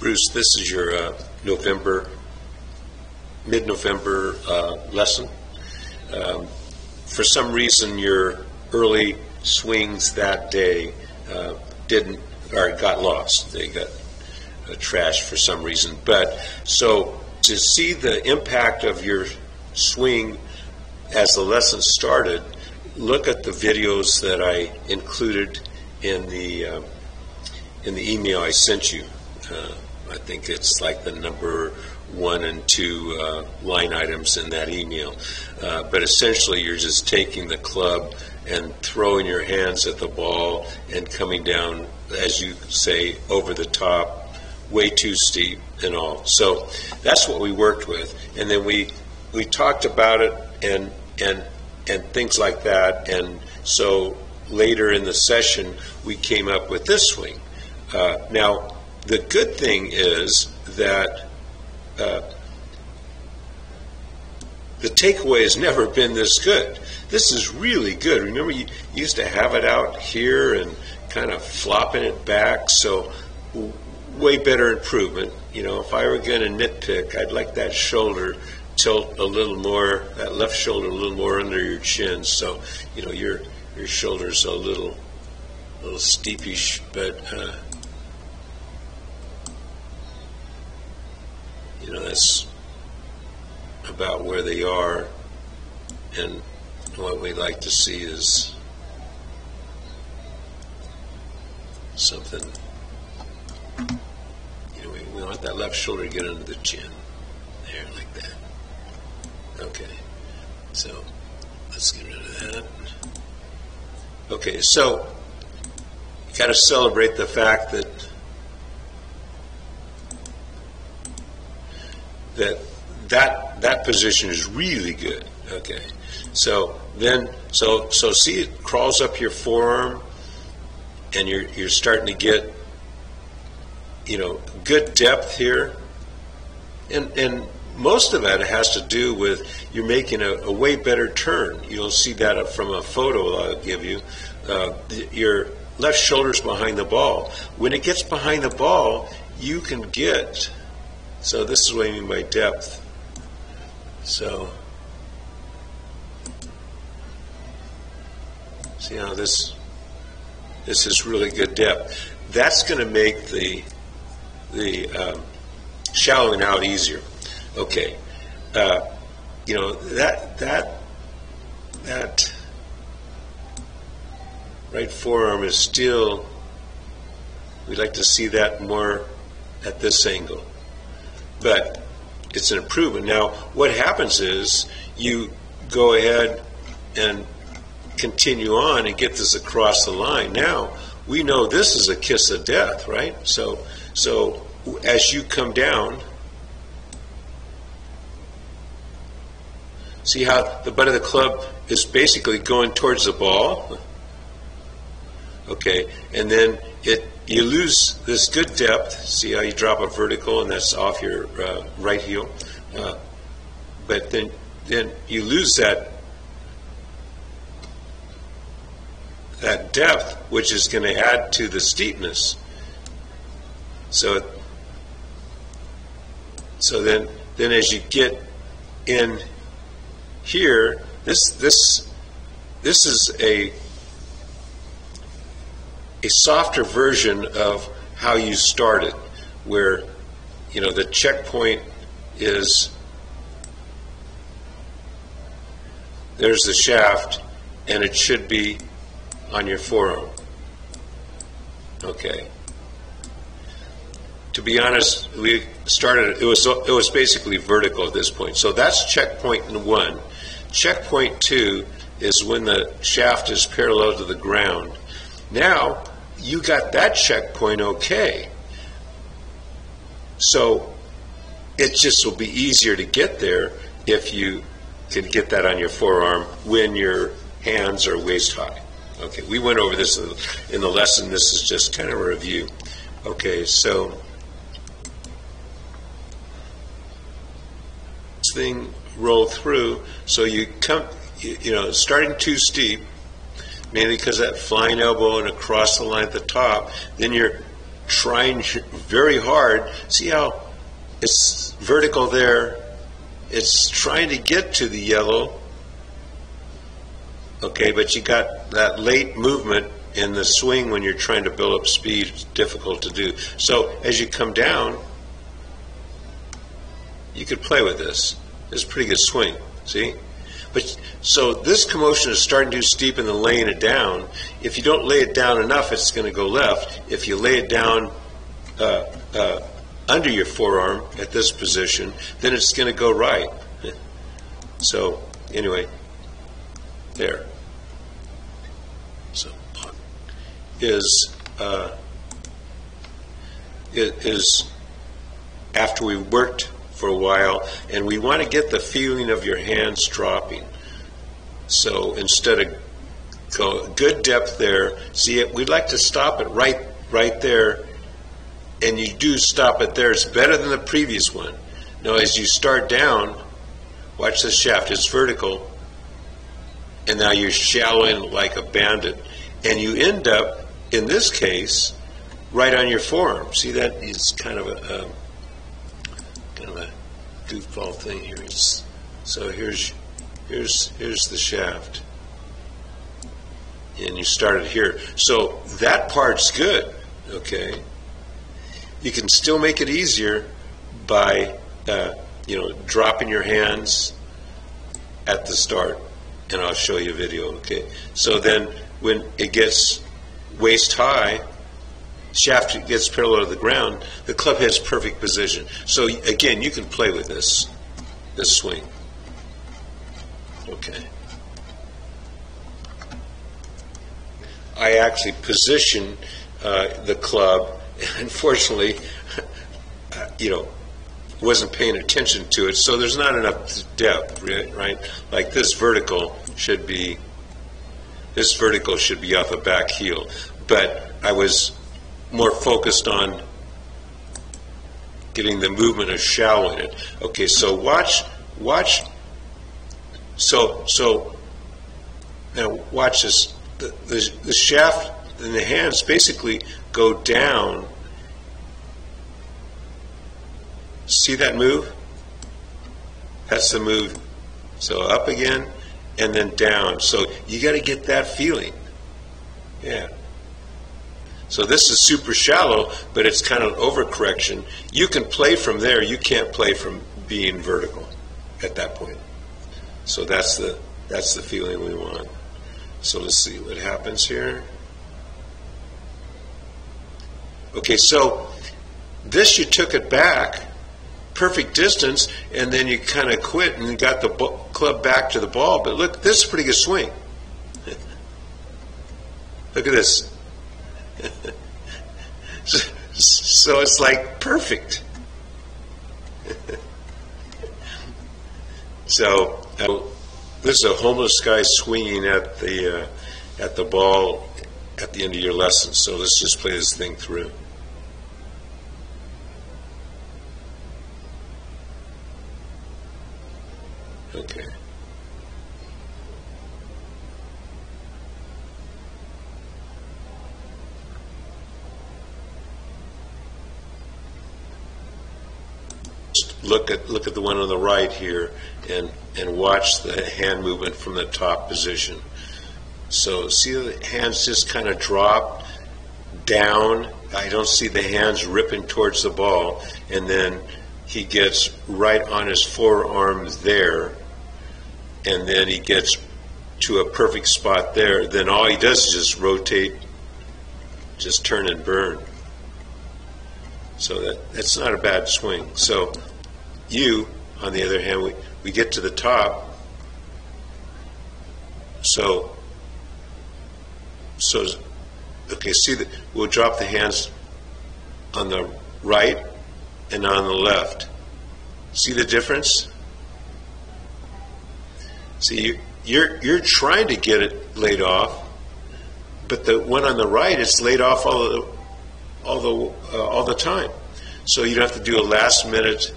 Bruce, this is your mid-November lesson. For some reason, your early swings that day got lost. They got trashed for some reason. But so to see the impact of your swing as the lesson started, look at the videos that I included in the email I sent you. I think it's like the number 1 and 2 line items in that email. But essentially, you're just taking the club and throwing your hands at the ball and coming down, as you say, over the top, way too steep and all. So that's what we worked with. And then we talked about it and things like that. And so later in the session, we came up with this swing. Now, the good thing is that the takeaway has never been this good. This is really good. Remember, you used to have it out here and kind of flopping it back, so way better improvement. You know, if I were going to nitpick, I'd like that shoulder tilt a little more, that left shoulder a little more under your chin, so, you know, your shoulder's a little steepish, but you know, that's about where they are, and what we like to see is something, you know, we want that left shoulder to get under the chin, there, like that. Okay, so let's get rid of that. Okay, so you got to celebrate the fact that position is really good. Okay, so then so see, it crawls up your forearm, and you're starting to get, you know, good depth here, and most of that has to do with you're making a way better turn. You'll see that from a photo I'll give you. Your left shoulder's behind the ball. When it gets behind the ball, you can get. So this is what I mean by depth. So see how this is really good depth. That's going to make the shallowing out easier. Okay, you know, that right forearm is still. We'd like to see that more at this angle. But it's an improvement. Now, what happens is you go ahead and continue on and get this across the line. Now, we know this is a kiss of death, right? So as you come down, see how the butt of the club is basically going towards the ball? Okay, and then you lose this good depth. See how you drop a vertical and that's off your right heel, but then you lose that depth, which is going to add to the steepness. So then as you get in here, this is a softer version of how you started, where, you know, the checkpoint is, there's the shaft, and it should be on your forearm. Okay. To be honest, we started, it was basically vertical at this point. So that's checkpoint 1. Checkpoint 2 is when the shaft is parallel to the ground. Now, you got that checkpoint okay. So it just will be easier to get there if you can get that on your forearm when your hands are waist high. Okay, we went over this in the lesson. This is just kind of a review. Okay, so this thing roll through. So you come, you know, starting too steep, mainly because that flying elbow and across the line at the top, then you're trying very hard. See how it's vertical there? It's trying to get to the yellow. Okay, but you got that late movement in the swing when you're trying to build up speed. It's difficult to do. So as you come down, you could play with this. It's a pretty good swing, see? But so this commotion is starting too steep and then laying it down. If you don't lay it down enough, it's going to go left. If you lay it down under your forearm at this position, then it's going to go right. So anyway, there. So is after we worked for a while, and we want to get the feeling of your hands dropping. So instead of good depth there, see, we'd like to stop it right there, and you do stop it there. It's better than the previous one. Now as you start down, watch this shaft, it's vertical, and now you're shallowing like a bandit, and you end up, in this case, right on your forearm. See, that is kind of a goofball thing here. So here's the shaft, and you started here. So that part's good. Okay, you can still make it easier by dropping your hands at the start, and I'll show you a video. Okay, so then when it gets waist high, shaft gets parallel to the ground, the club head's perfect position. So again, you can play with this swing. Okay. I actually position the club. Unfortunately, wasn't paying attention to it, so there's not enough depth, right? Like this vertical should be off the back heel, but I was more focused on getting the movement of shallowing it. Okay, so watch. So now watch this. The shaft and the hands basically go down. See that move? That's the move. So up again and then down. So you got to get that feeling. Yeah. So this is super shallow, but it's kind of overcorrection. You can play from there. You can't play from being vertical at that point. So that's the feeling we want. So let's see what happens here. Okay, so this you took it back, perfect distance, and then you kind of quit and got the club back to the ball. But look, this is a pretty good swing. Look at this. So it's like perfect. So this is a homeless guy swinging at the ball at the end of your lesson. So let's just play this thing through. Okay. Look at the one on the right here, and watch the hand movement from the top position. So see the hands just kind of drop down. I don't see the hands ripping towards the ball, and then he gets right on his forearm there, and then he gets to a perfect spot there. Then all he does is just rotate, just turn and burn. So that's not a bad swing. So you, on the other hand, we get to the top. So okay, see that we'll drop the hands on the right and on the left. See the difference? See, you're trying to get it laid off, but the one on the right is laid off all the time. So you don't have to do a last minute